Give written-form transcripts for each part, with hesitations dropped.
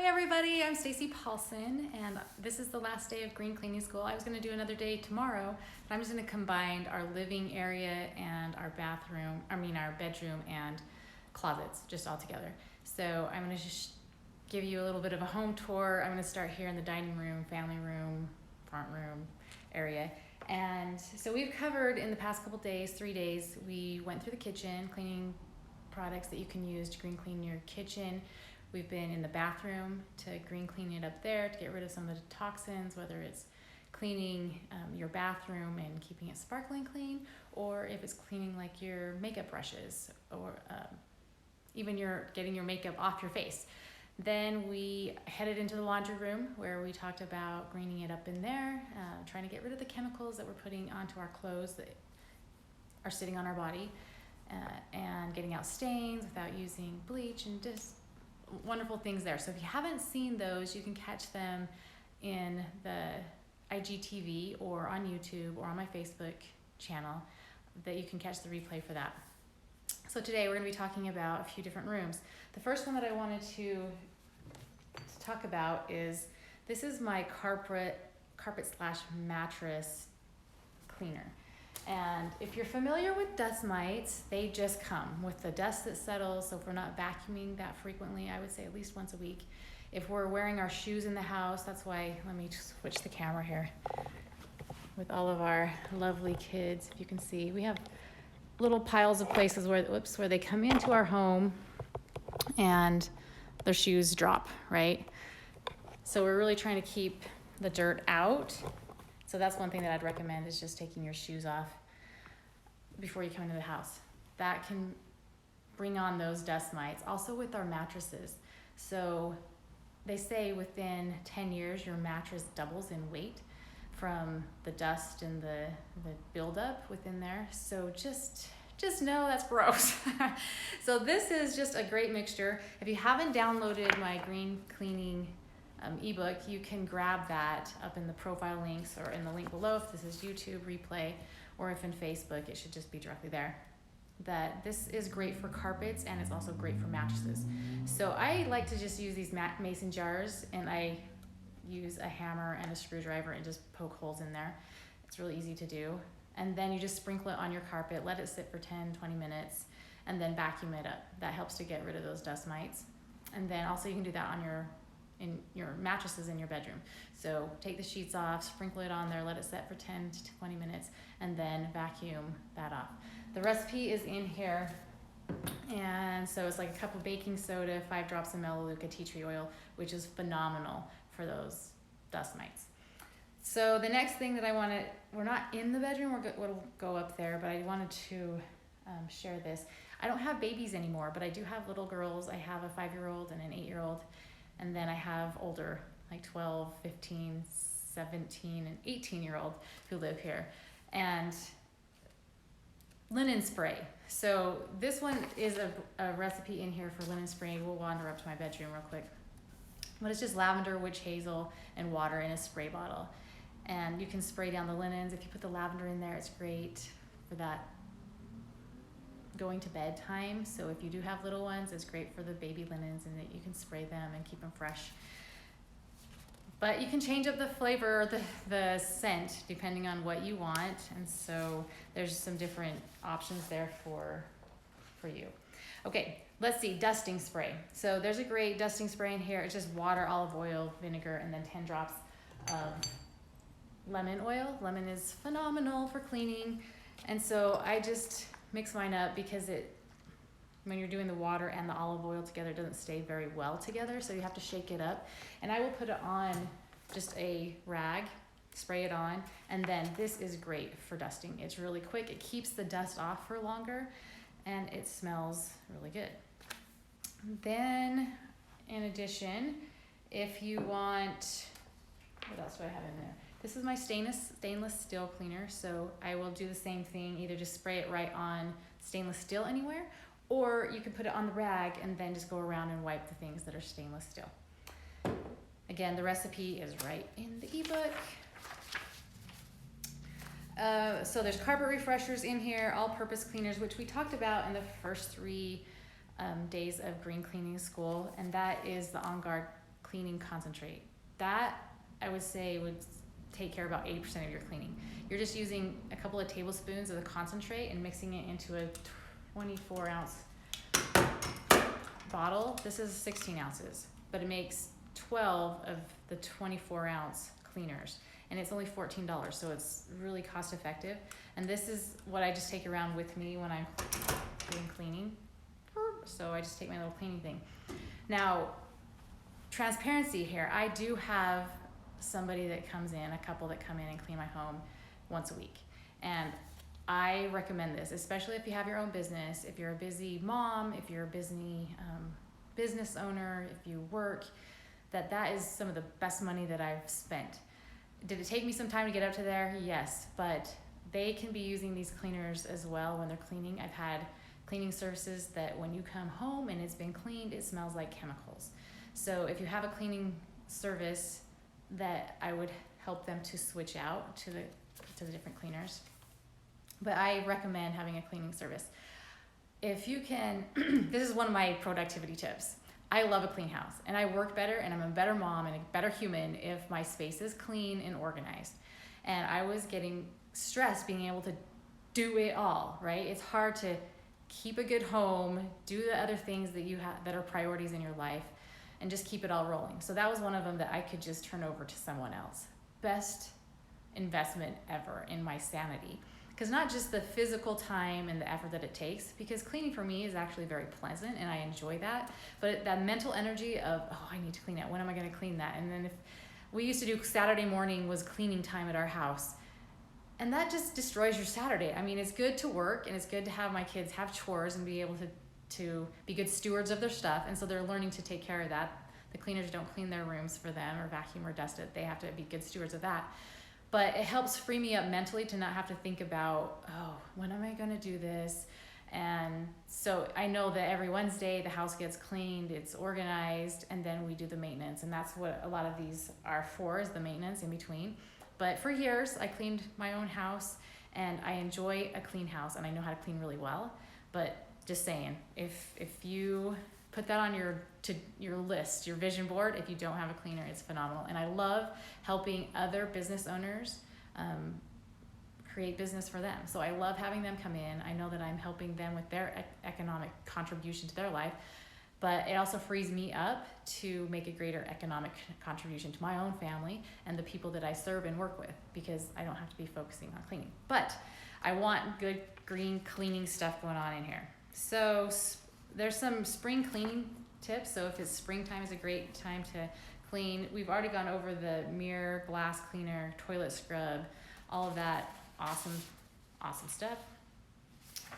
Hi everybody, I'm Stacy Paulson, and this is the last day of green cleaning school. I was going to do another day tomorrow, but I'm just going to combine our living area and our our bedroom and closets just all together. So I'm going to just give you a little bit of a home tour. I'm going to start here in the dining room, family room, front room area. And so we've covered in the past couple days, 3 days, we went through the kitchen, cleaning products that you can use to green clean your kitchen. We've been in the bathroom to green clean it up there to get rid of some of the toxins, whether it's cleaning your bathroom and keeping it sparkling clean, or if it's cleaning like your makeup brushes, or even getting your makeup off your face. Then we headed into the laundry room where we talked about greening it up in there, trying to get rid of the chemicals that we're putting onto our clothes that are sitting on our body, and getting out stains without using bleach, and just wonderful things there. So if you haven't seen those, you can catch them in the IGTV or on YouTube or on my Facebook channel, that you can catch the replay for that. So today we're going to be talking about a few different rooms. The first one that I wanted to talk about is, this is my carpet / mattress cleaner. And if you're familiar with dust mites, they just come with the dust that settles. So if we're not vacuuming that frequently, I would say at least once a week. If we're wearing our shoes in the house, that's why, let me switch the camera here. With all of our lovely kids, if you can see, we have little piles of places where they come into our home and their shoes drop, right? So we're really trying to keep the dirt out. So that's one thing that I'd recommend, is just taking your shoes off before you come into the house. That can bring on those dust mites. Also with our mattresses. So they say within 10 years, your mattress doubles in weight from the dust and the buildup within there. So just know that's gross. So this is just a great mixture. If you haven't downloaded my green cleaning ebook, you can grab that up in the profile links or in the link below if this is YouTube replay, or if in Facebook, it should just be directly there. That this is great for carpets, and it's also great for mattresses. So I like to just use these mason jars, and I use a hammer and a screwdriver and just poke holes in there. It's really easy to do. And then you just sprinkle it on your carpet, let it sit for 10-20 minutes, and then vacuum it up. That helps to get rid of those dust mites. And then also you can do that in your mattresses in your bedroom. So take the sheets off, sprinkle it on there, let it set for 10-20 minutes, and then vacuum that off. The recipe is in here, and so it's like a cup of baking soda, 5 drops of melaleuca tea tree oil, which is phenomenal for those dust mites. So the next thing that we're not in the bedroom, we'll go up there, but I wanted to share this. I don't have babies anymore, but I do have little girls. I have a 5-year-old and an 8-year-old. And then I have older, like 12, 15, 17, and 18-year-old who live here. And linen spray. So this one is a recipe in here for linen spray. We'll wander up to my bedroom real quick. But it's just lavender, witch hazel, and water in a spray bottle. And you can spray down the linens. If you put the lavender in there, it's great for that going to bed time. So if you do have little ones, it's great for the baby linens, and that you can spray them and keep them fresh. But you can change up the flavor, the scent, depending on what you want. And so there's some different options there for you. Okay, let's see, dusting spray. So there's a great dusting spray in here. It's just water, olive oil, vinegar, and then 10 drops of lemon oil. Lemon is phenomenal for cleaning. And so I just mix mine up, because when you're doing the water and the olive oil together, it doesn't stay very well together, so you have to shake it up. And I will put it on just a rag, spray it on, and then this is great for dusting. It's really quick, it keeps the dust off for longer, and it smells really good. Then, in addition, if you want, what else do I have in there? This is my stainless steel cleaner, so I will do the same thing, either just spray it right on stainless steel anywhere, or you can put it on the rag and then just go around and wipe the things that are stainless steel. Again, the recipe is right in the ebook. So there's carpet refreshers in here, all-purpose cleaners, which we talked about in the first 3 days of green cleaning school, and that is the On Guard cleaning concentrate. That, I would say, would take care of about 80% of your cleaning. You're just using a couple of tablespoons of the concentrate and mixing it into a 24 ounce bottle. This is 16 ounces, but it makes 12 of the 24 ounce cleaners, and it's only $14, so it's really cost effective. And this is what I just take around with me when I'm doing cleaning. So I just take my little cleaning thing. Now, transparency here, I do have somebody that comes in, a couple that come in and clean my home once a week. And I recommend this, especially if you have your own business, if you're a busy mom, if you're a busy business owner, if you work, that is some of the best money that I've spent. Did it take me some time to get up to there? Yes, but they can be using these cleaners as well when they're cleaning. I've had cleaning services that when you come home and it's been cleaned, it smells like chemicals. So if you have a cleaning service, that I would help them to switch out to the different cleaners. But I recommend having a cleaning service. If you can, this is one of my productivity tips. I love a clean house, and I work better, and I'm a better mom and a better human if my space is clean and organized. And I was getting stressed being able to do it all, right? It's hard to keep a good home, do the other things that you have that are priorities in your life, and just keep it all rolling. So that was one of them that I could just turn over to someone else. Best investment ever in my sanity. Because not just the physical time and the effort that it takes, because cleaning for me is actually very pleasant and I enjoy that, but that mental energy of, oh, I need to clean that. When am I going to clean that? And then if we used to do Saturday morning was cleaning time at our house, and that just destroys your Saturday. I mean, it's good to work and it's good to have my kids have chores and be able to be good stewards of their stuff, and so they're learning to take care of that. The cleaners don't clean their rooms for them or vacuum or dust it. They have to be good stewards of that. But it helps free me up mentally to not have to think about, oh, when am I going to do this? And so I know that every Wednesday the house gets cleaned, it's organized, and then we do the maintenance. And that's what a lot of these are for, is the maintenance in between. But for years, I cleaned my own house, and I enjoy a clean house, and I know how to clean really well. But just saying, if you put that on your list, your vision board, if you don't have a cleaner, it's phenomenal. And I love helping other business owners create business for them. So I love having them come in. I know that I'm helping them with their economic contribution to their life, but it also frees me up to make a greater economic contribution to my own family and the people that I serve and work with, because I don't have to be focusing on cleaning. But I want good green cleaning stuff going on in here. So there's some spring cleaning tips. So if it's springtime, is a great time to clean. We've already gone over the mirror, glass cleaner, toilet scrub, all of that awesome stuff.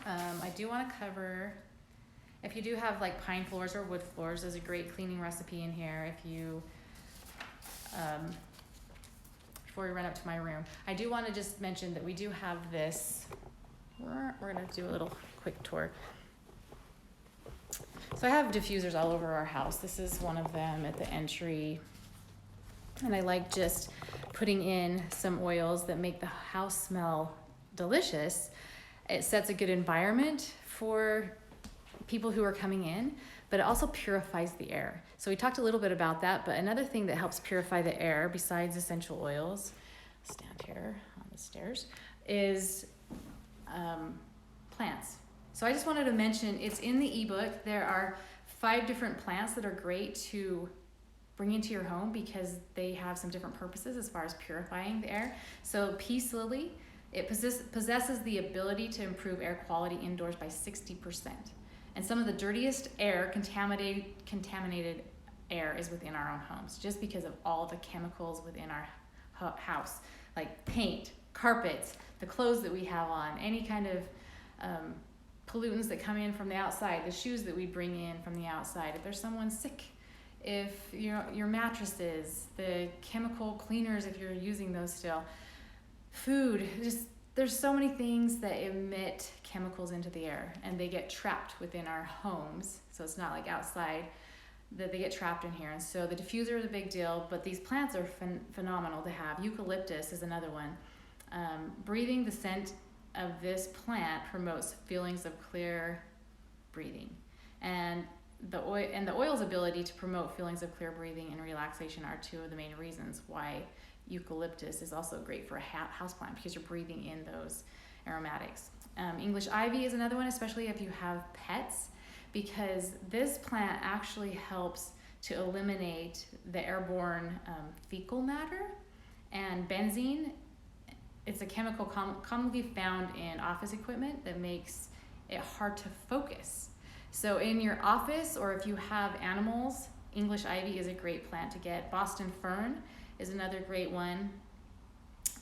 I do want to cover, if you do have like pine floors or wood floors, there's a great cleaning recipe in here. If you, before we run up to my room, I do want to just mention that we do have this. We're going to do a little quick tour. So I have diffusers all over our house. This is one of them at the entry. And I like just putting in some oils that make the house smell delicious. It sets a good environment for people who are coming in, but it also purifies the air. So we talked a little bit about that, but another thing that helps purify the air besides essential oils, stand here on the stairs, is plants. So I just wanted to mention, it's in the ebook. There are 5 different plants that are great to bring into your home because they have some different purposes as far as purifying the air. So peace lily, it possesses the ability to improve air quality indoors by 60%. And some of the dirtiest air, contaminated air, is within our own homes, just because of all the chemicals within our house, like paint, carpets, the clothes that we have on, any kind of pollutants that come in from the outside, the shoes that we bring in from the outside, if there's someone sick, if your mattresses, the chemical cleaners, if you're using those still, food, just there's so many things that emit chemicals into the air, and they get trapped within our homes. So it's not like outside, that they get trapped in here. And so the diffuser is a big deal, but these plants are phenomenal to have. Eucalyptus is another one. Breathing the scent of this plant promotes feelings of clear breathing. And the oil's ability to promote feelings of clear breathing and relaxation are two of the main reasons why eucalyptus is also great for a houseplant, because you're breathing in those aromatics. English ivy is another one, especially if you have pets, because this plant actually helps to eliminate the airborne fecal matter. And benzene, it's a chemical commonly found in office equipment that makes it hard to focus. So in your office, or if you have animals, English ivy is a great plant to get. Boston fern is another great one.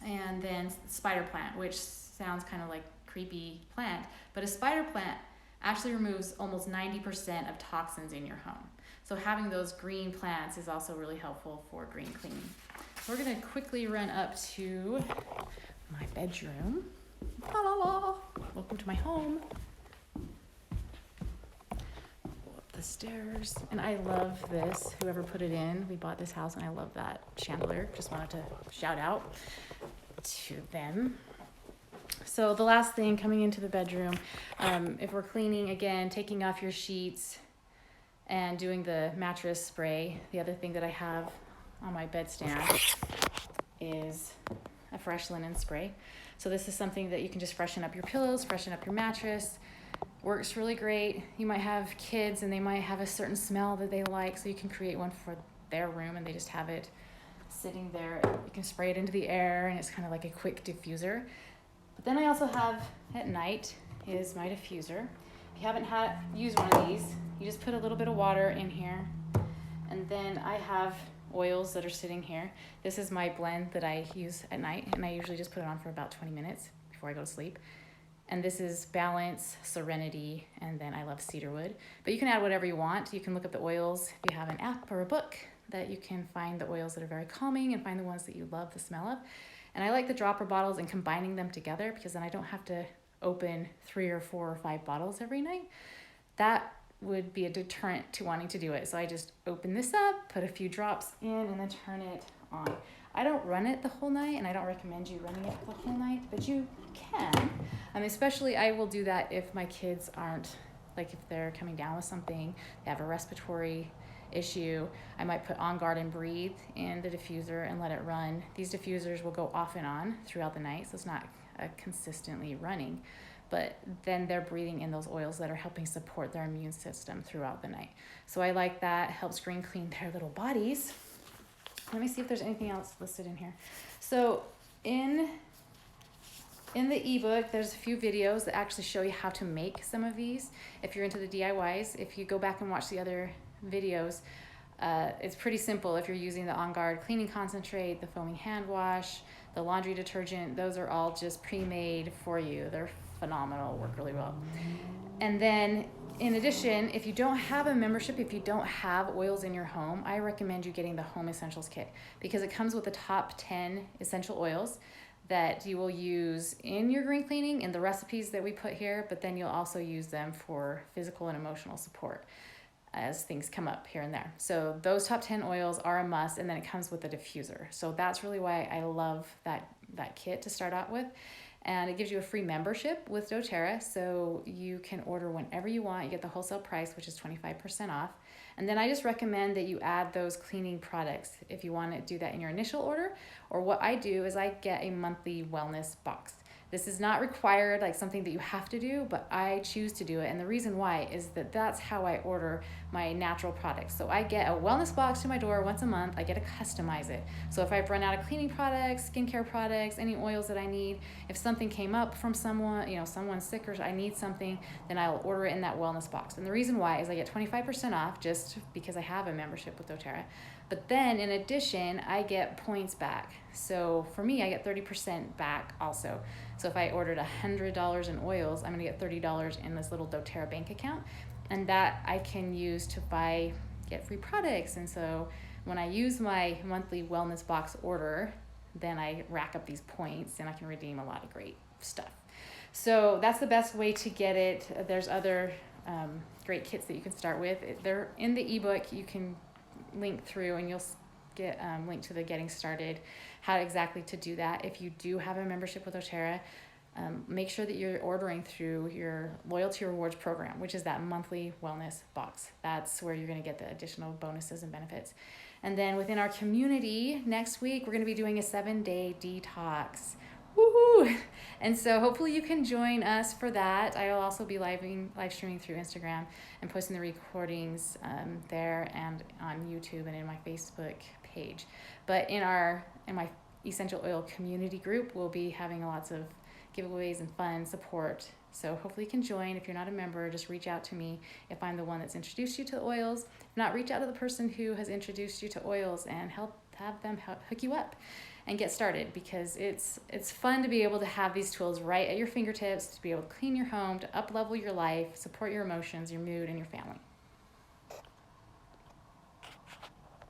And then spider plant, which sounds kind of like creepy plant, but a spider plant actually removes almost 90% of toxins in your home. So having those green plants is also really helpful for green cleaning. We're gonna quickly run up to my bedroom. La la la. Welcome to my home. Go up the stairs. And I love this. Whoever put it in, we bought this house and I love that chandelier. Just wanted to shout out to them. So the last thing coming into the bedroom, if we're cleaning, again, taking off your sheets and doing the mattress spray, the other thing that I have on my bedstand is a fresh linen spray. So this is something that you can just freshen up your pillows, freshen up your mattress. Works really great. You might have kids and they might have a certain smell that they like, so you can create one for their room and they just have it sitting there. You can spray it into the air and it's kind of like a quick diffuser. But then I also have at night is my diffuser. If you haven't used one of these, you just put a little bit of water in here. And then I have oils that are sitting here. This is my blend that I use at night, and I usually just put it on for about 20 minutes before I go to sleep. And this is Balance, Serenity, and then I love cedarwood. But you can add whatever you want. You can look up the oils if you have an app or a book that you can find the oils that are very calming and find the ones that you love the smell of. And I like the dropper bottles and combining them together, because then I don't have to open 3 or 4 or 5 bottles every night. That would be a deterrent to wanting to do it. So I just open this up, put a few drops in, and then turn it on. I don't run it the whole night, and I don't recommend you running it the whole night, but you can. Especially I will do that if my kids aren't, like if they're coming down with something, they have a respiratory issue, I might put On Guard and Breathe in the diffuser and let it run. These diffusers will go off and on throughout the night, so it's not consistently running, but then they're breathing in those oils that are helping support their immune system throughout the night. So I like that. Helps green clean their little bodies. Let me see if there's anything else listed in here. So in the ebook, there's a few videos that actually show you how to make some of these. If you're into the DIYs, if you go back and watch the other videos, it's pretty simple. If you're using the On Guard cleaning concentrate, the foaming hand wash, the laundry detergent, those are all just pre-made for you. They're phenomenal, work really well. And then in addition, if you don't have a membership, if you don't have oils in your home, I recommend you getting the Home Essentials Kit, because it comes with the top 10 essential oils that you will use in your green cleaning and the recipes that we put here, but then you'll also use them for physical and emotional support as things come up here and there. So those top 10 oils are a must, and then it comes with a diffuser. So that's really why I love that kit to start out with. And it gives you a free membership with doTERRA, so you can order whenever you want. You get the wholesale price, which is 25% off. And then I just recommend that you add those cleaning products if you want to do that in your initial order. Or what I do is I get a monthly wellness box. This is not required, like something that you have to do, but I choose to do it. And the reason why is that that's how I order my natural products. So I get a wellness box to my door once a month. I get to customize it. So if I've run out of cleaning products, skincare products, any oils that I need, if something came up from someone, someone's sick or I need something, then I'll order it in that wellness box. And the reason why is I get 25% off just because I have a membership with doTERRA. But then in addition, I get points back. So for me, I get 30% back also. So if I ordered $100 in oils, I'm gonna get $30 in this little doTERRA bank account. And that I can use to get free products. And so when I use my monthly wellness box order, then I rack up these points and I can redeem a lot of great stuff. So that's the best way to get it. There's other great kits that you can start with. They're in the ebook. You can link through and you'll get link to the getting started, how exactly to do that. If you do have a membership with doTERRA, make sure that you're ordering through your loyalty rewards program, which is that monthly wellness box. That's where you're going to get the additional bonuses and benefits. And then within our community, next week, we're going to be doing a 7-day detox. Woohoo! And so hopefully you can join us for that. I'll also be live streaming through Instagram and posting the recordings there and on YouTube and in my Facebook page. But in my essential oil community group, we'll be having lots of giveaways and fun support. So hopefully you can join. If you're not a member, just reach out to me if I'm the one that's introduced you to oils. If not, reach out to the person who has introduced you to oils and have them hook you up and get started, because it's fun to be able to have these tools right at your fingertips, to be able to clean your home, to up-level your life, support your emotions, your mood, and your family.